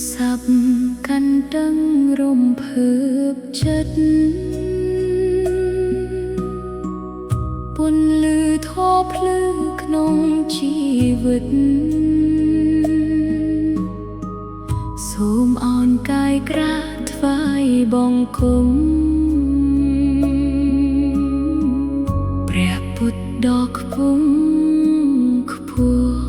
sập căn trăng rôm phớp chất buồn lư thóp lư nông chi vật xôm on cai grát vai bong cungព្រះពុទ្ធដ៏ខ្ពង់ខ្ពស់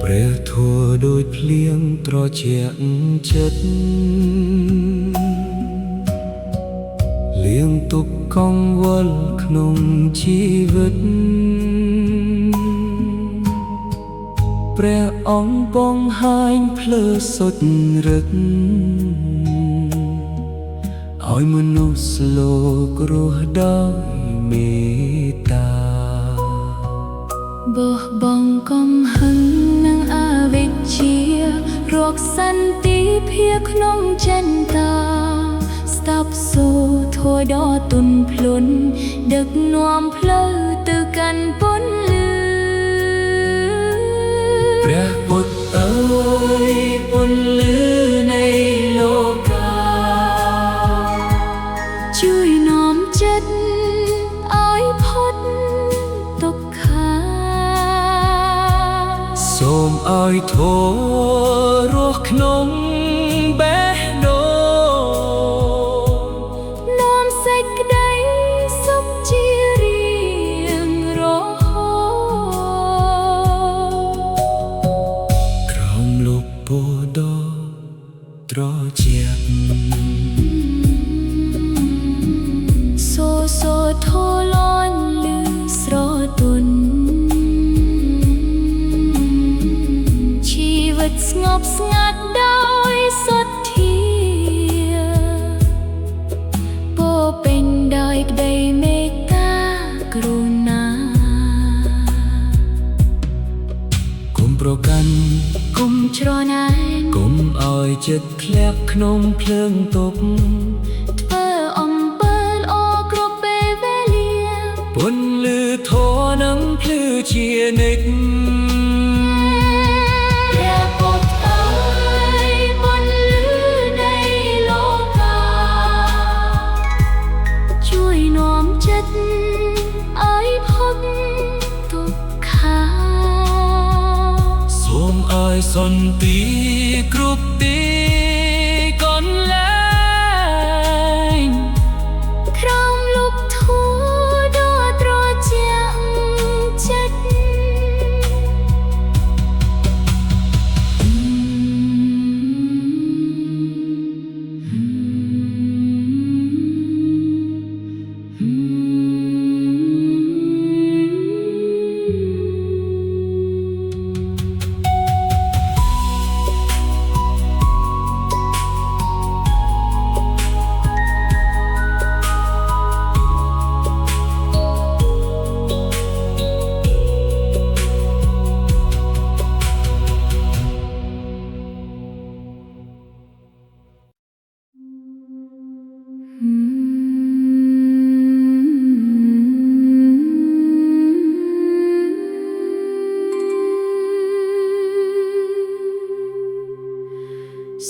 ព្រះធម៌ដូចភ្លៀងត្រជាក់ចិត្តលៀងទុក្ខកង្វល់ក្នុងជីវិតព្រះអង្គបង្ហាញផ្លូវសុចរិតឲ្យមនុស្សលោករស់ដោយមេត្តាបោះបង់កំហឹងនិងអវិជ្ជារកសន្តិភាពក្នុងចិន្តាស្ដាប់សូរធម៌ដ៏ទន់ភ្លន់ដឹកនាំផ្លូវទៅកាន់ពន្លឺព្រះពុទ្ធអើយពន្លឺនៃលោកជួយនាំចិត្តឲ្យផុតទុក្ខាសូមឲ្យធម៌រស់ក្នុងបេះដូងនាំសេចក្តីសុខជារៀងរហូតក្រោមលោកពោធិ៍ត្រជាក់សូធូលន់លឺស្រទន់ជីវិតស្ងប់ស្ងាត់ដោយសទ្ធាពោពេញដោយក្តីមេត្តាករុណាកុំប្រកាន់កុំច្រណែនកុំឲ្យចិត្តធ្លាក់ក្នុងភ្លើងទុក្ខពន្លឺធម៌នឹងភ្លឺជានិច្ចព្រះពុទ្ធអើយពន្លឺនៃលោកកាជួយនាំចិត្តឲ្យផុតទុក្ខាសូមឲ្យសន្តិគ្រប់ទីកន្លែងក្រោមលោកធម៌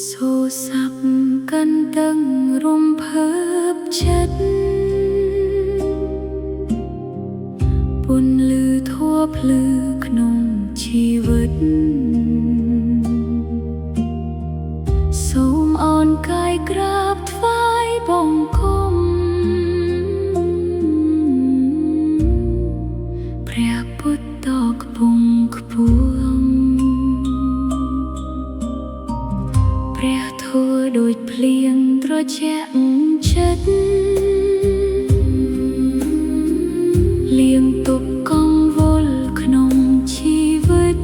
សូរស័ព្ទកាន់តឹងរំភើបចិត្តពន្លឺធម៌ភ្លឺក្នុងជីវិតសូមអោនកាយក្រាបថ្វាយបង្គំព្រះពុទ្ធដ៏ខ្ពង់ខ្ពស់ព្រះធម៌ដូចភ្លៀងត្រជាក់ចិត្តលៀងទុក្ខកង្វល់ក្នុងជីវិត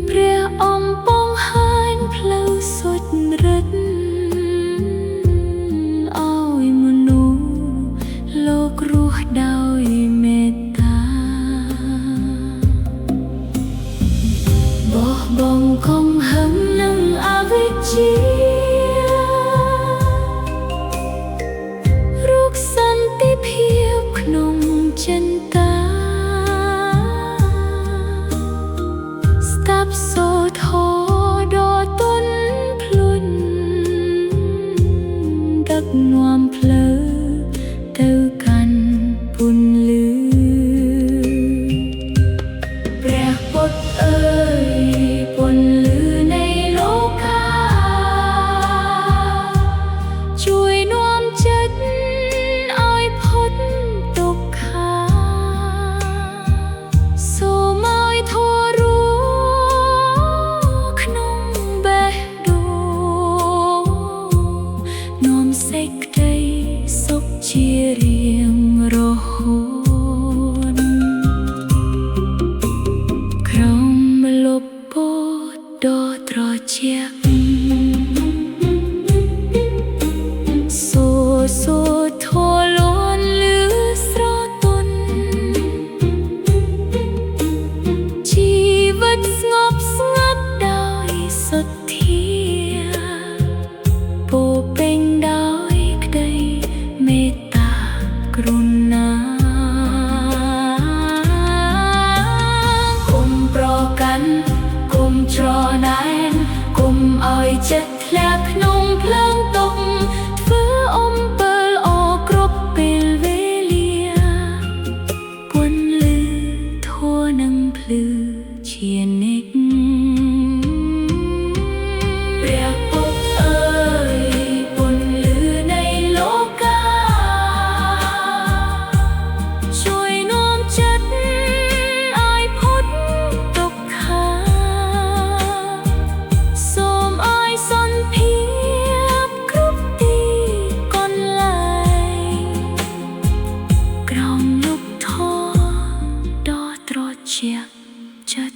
ព្រះអង្គបង្ហាញផ្លូវសុចរិតឲ្យមនុស្សលោករស់ដោយមេត្តាបោះបង់កំហឹងនិងអវិជ្ជា នឹងភ្លឺជានិច្ចព្រះពុទ្ធអើយពន្លឺនៃលោកាជួយនាំចិត្តឲ្យផុតទុក្ខាសូមឲ្យសន្តិភាពគ្រប់ទីកន្លែងក្រោមលោកធម៌ដ៏ត្រជាក់ចិត្ត